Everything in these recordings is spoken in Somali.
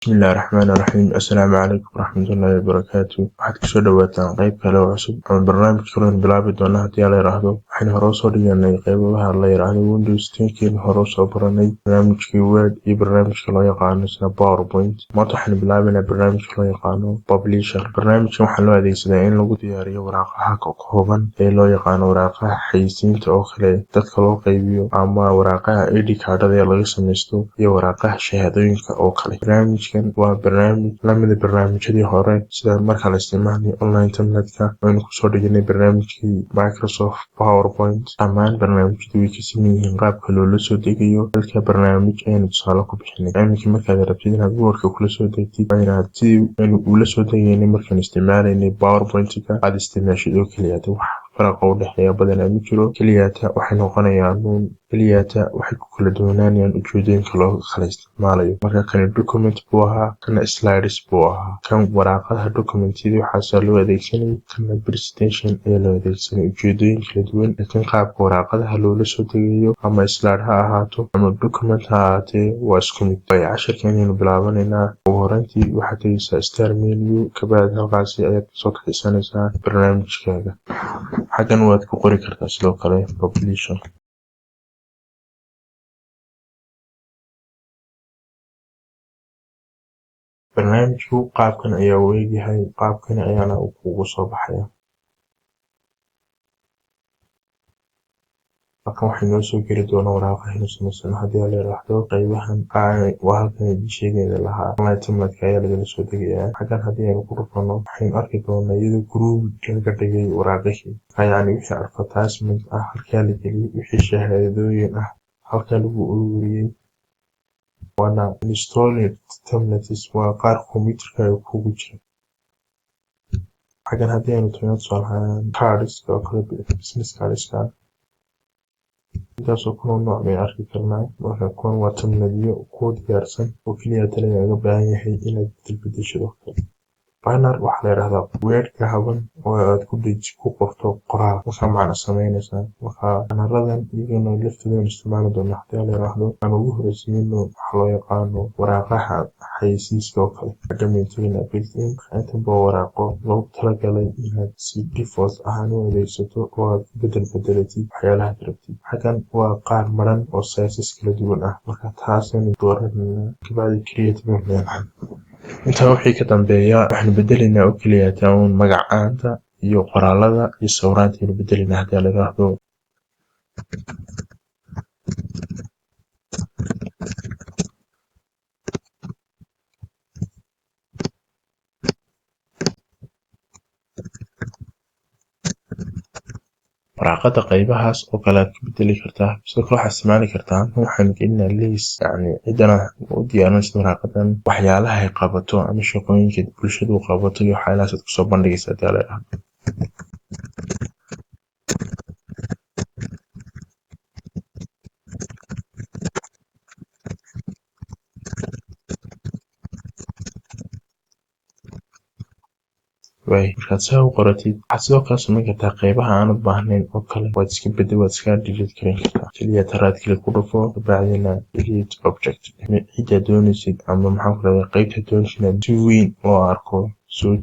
Bismillaahi Raxmaani Raxiim. Assalaamu calaykum waraxmatullaahi wabarakaatuh. Waxaad kusoo dhawaataan qayb kale oo cusub ama barnaamij kale oo bilaabi doona haddii la yiraahdo. Waxaynu hore usoo dhiganay qaybaha la yiraahdo Windows 10 hore usoo baranay barnaamijkii Word iyo barnaamijka loo yaqaano sida PowerPoint. Maanta waxaynu bilaabaynaa barnaamijka loo yaqaano Publisher. Barnaamijkan waxaa loo adeegsadaa in lagu diyaariyo waraaqaha kooban ee loo yaqaano waraaqaha xayeysiinta oo kale dadka loo qaybiyo, ama waraaqaha ID cardada ee laga samaysto, iyo waraaqaha shahaadooyinka oo kale. Barnaamijkan waa barnaamij lamid ah barnaamijyadii hore sida marka la isticmaalayo online terminalka. Waynu kusoo dhiganay barnaamijkii Microsoft PowerPoint. Dhammaan barnaamijyadu way ka siman yihiin qaabka loola soo degayo. Halka barnaamij ayaynu tusaale ku bixinay. Barnaamijka markaad rabtid inaad Wordka kula soo degtid, waa inaad sidii aynu ula soo degaynay markaan isticmaalaynay PowerPoint-ka aad isticmaashid oo keliya. Wax farqa u dhexeeya badanaa ma jiro. Keliyata waxay noqonayaan keliyata waxay ku kala duwanaanayaan ujeedooyinka loo kala isticmaalayo. Marka kan document buu ahaa, kana slides buu ahaa. Kan waraaqaha documentyada waxaasaa loo adeegsanay, kana presentation ayaa loo adeegsanay. Ujeedooyin kala duwan, laakiin qaabka waraaqadaha loola soo degayo ama slide ha ahaato ama document ha ahaatee waa isku mid. Casharkan ayaynu bilaabanaynaa. Ugu horreyntii waxaad tegaysaa Start menu, kabacdi halkaasi ayaad kasoo kaxaysanaysaa barnaamijkaaga. Xaggan waad ku qori kartaa sidoo kale Publisher. Barnaamijku qaabkan ayaa u egyahay, qaabkan ayaana uu kugu soo baxaya. Halkan waxay noo soo geli doonaa waraaqahaynu samaysano haddii la yiraahdo. Qaybahan waa halkan idin sheegayna lahaa online terminalka ayaa lagala soo degayaa. Xaggan haddii aynu ku dhufano waxaynu arki doonaa iyadoo group laga dhigay waraaqihii. Yacni wixii advertisement ah halkaa la geliyay, wixii shahaadooyin ah halkaa lagu ururiyay. Waana installed templates, waa qaar kombiyuutarka kugu jira. Xaggan haddii aynu tagno tusaalahaan cardska oo kale, business cardska intaasoo kuna nooc bay arki karnaa. Marka kuwan waa templateyo ku diyaarsan oo keliya lagaaga baahan yahay inaad bedesho. Banner waxaa la yiraahdaa Word ka haban oo aad ku qorto qoraal. Waxaa macna samaynaysaa. Bannerradan iyagana laftooda isticmaali doona haddii la yiraahdo. Aan ugu horeysiino waxaa loo yaqaano waraaqaha xayeysiiska oo kale. Xagga maintain built-in inta baa waraaqo loogu talagalay inaad si default ahaan u adeegsato oo aad bedelatid waxyaalaha aad rabtid. Xaggan waa qaar maran oo sizes kala duwan ah. Marka taasaynu dooranayna kabacdi create baynu leenahay. Intaa wixii ka dambeeya waxaanu bedelaynaa oo keliya magacaanta iyo qoraalada iyo sawiraanta aynu bedelaynaa haddii la yiraahdo. waraaqada qaybahaas oo kale aad ku bedeli kartaa. sidoo kale waxaad isticmaali kartaa waxaanu gelinaa list, yacni cidana u diyaarinaysa waraaqadan waxyaalaha ay qabato ama shaqooyinka bulshadu qabato iyo waxyaalahaas aad kusoo bandhigaysa haddii la yiraahdo. Markaad saa u qoratid waxaad sidoo kale samayn kartaa qaybaha aan u baahnayn oo kale waad iska delete gareyn kartaa. keliya raad kale ku dhufo kabacdina delete object. Cidda doonaysid ama maxaan ku leeyahay qaybta doonaysid inaad si weyn loo arko soo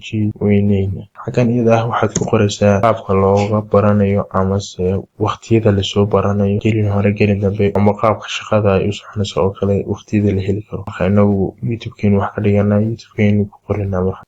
weyneyna. Xaggan iyada ah waxaad ku qoraysaa qaabka looga baranayo amase waqtiyada lasoo baranayo, gelin hore gelin dambe, ama qaabka shaqada ay u soconayso oo kale waqtiyada la heli karo. Marka inagu YouTube-keenu wax ka dhiganaa, YouTube-keenu ku qoranaa marka.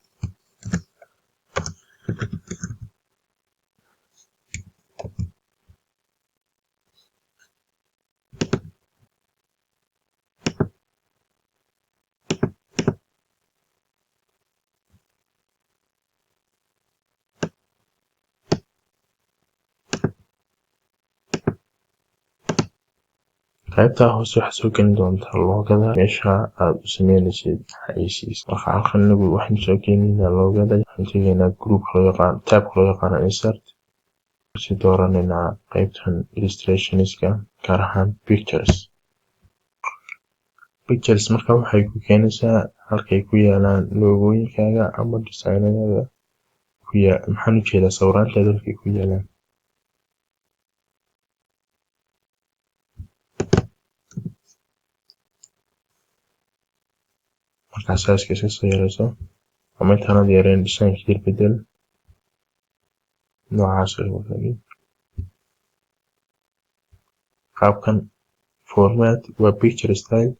qaybta hoose waxaa soo gelin doontaa loogada meesha aad u sameynaysid xayeysiis. Marka halkan nagu waxaan soo gelinaynaa loogada. Waxaan tegaynaa groupka loo yaqaan tabka loo yaqaano insert. Si dooranaynaa qaybtan illustrationska gaar ahaan pictures. Marka waxay ku keenaysaa halkay ku yaalaan loogooyinkaaga ama designada maxaan u jeedaa sawiraantaada halkay ku yaalaan. markaa size iska soo yareyso ama intaanad yareen design yar bedel noocaas qaabkan format waa picture style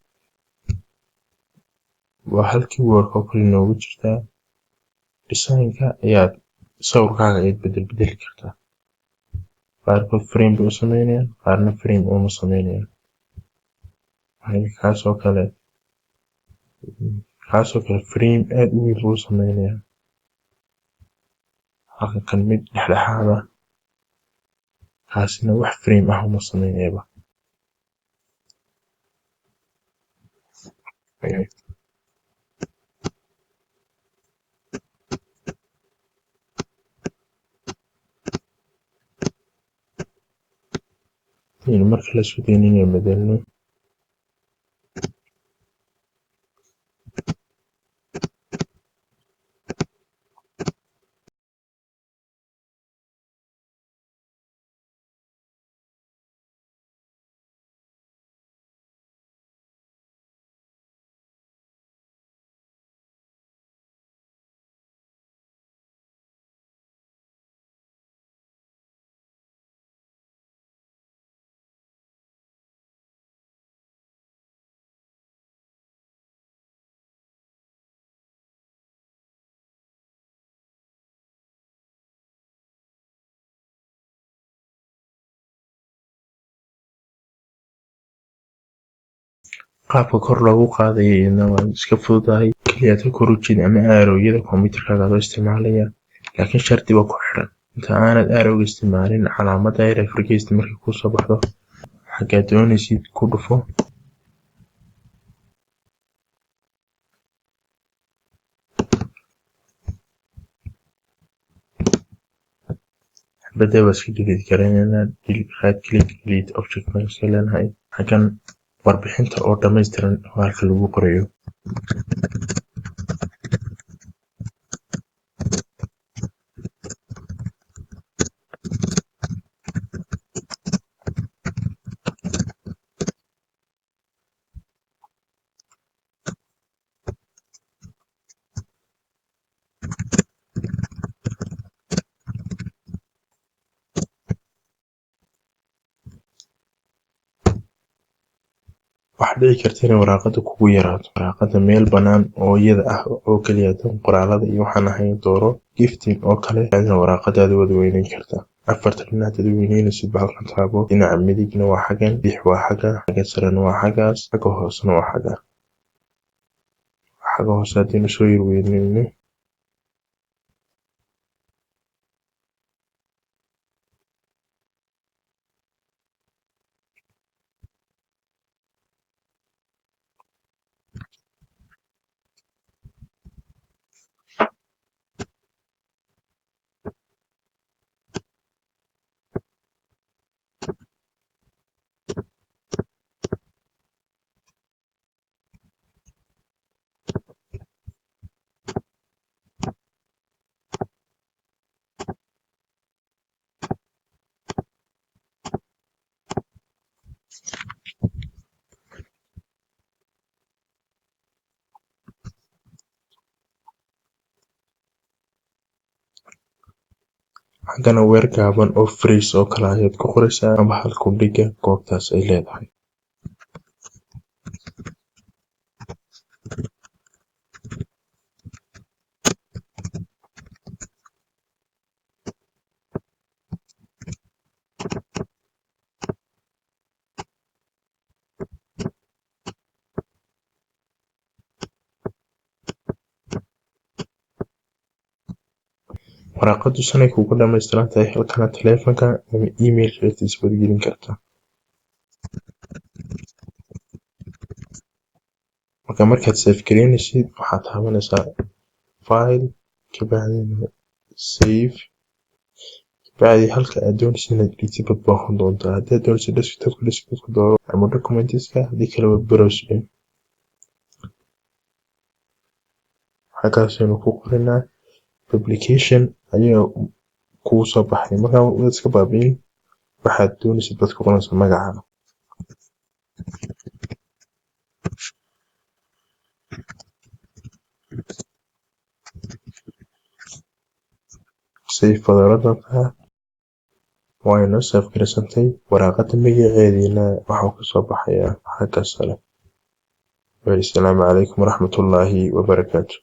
waa halkii word oo kale noogu jirtaa designka ayaad sawirkaaga ayaad bedeli kartaa qaarkood frame bay u sameynayaan qaarna frame uma sameynayaan kaasoo kale frame aad u weyn buu sameynayaan halka kan mid dhexdhexaad ah kaasina wax frame ah uma sameynayaba marka la isku dayo inaan bedelno qaabka kor loogu qaadayo iyadana waa iska fududahay kaliya kor u jeed ama arrow-yada computerkaaga loo isticmaalaya laakiin shardi baa ku xiran inta aanad arrow isticmaalin calaamadda ay reference markay ku soo baxdo xagga doonaysid ku dhufo بدأ بس delete gareynayna right click delete object baan iska leenahay xaggan warbixinta oo dhammaystiran halka lagu qorayo waxaa dhici karta inay waraaqada kugu yaraato waraaqada meel bannaan oo iyada ah oo kaliya qoraalada iyo waxaan ahayn dooro gifting oo kale aadna waraaqadaada wada weyneyn kartaa afarta dhinac aad weyneysid halkan taabo dhinaca midigna waa xaggan bidix waa xagga sarena waa xaggaas xagga hoosena waa xagga hoose haddaynu soo yar weyneyno xaggana weer gaaban oo phrase oo kale ayaad ku qoraysaa ama halku dhiga goobtaas ay leedahay waraaqadu sanay kugu dhammaystiran tahay halkana taleefanka ama emailka aad iswada kartaa markaad save gareynaysid waxaad taabanaysaa file kabacdina save kabacdi halka aad doonaysid inaad dhigtid baad baahan doontaa haddii aad doonaysid desktopka dooro ama documentiska haddii kaleba browse xaggaasaynu ku qoranaa publication ayaa kuu soo baxay markaa waad iska baabi'in waxaad doonaysid baad ku qoranaysaa magacaaga save fadaradada waa inoo save gareysantay waraaqada magaceediina waxaa kusoo baxaya xagga sare. Assalaamu calaykum waraxmatullaahi wabarakaatu.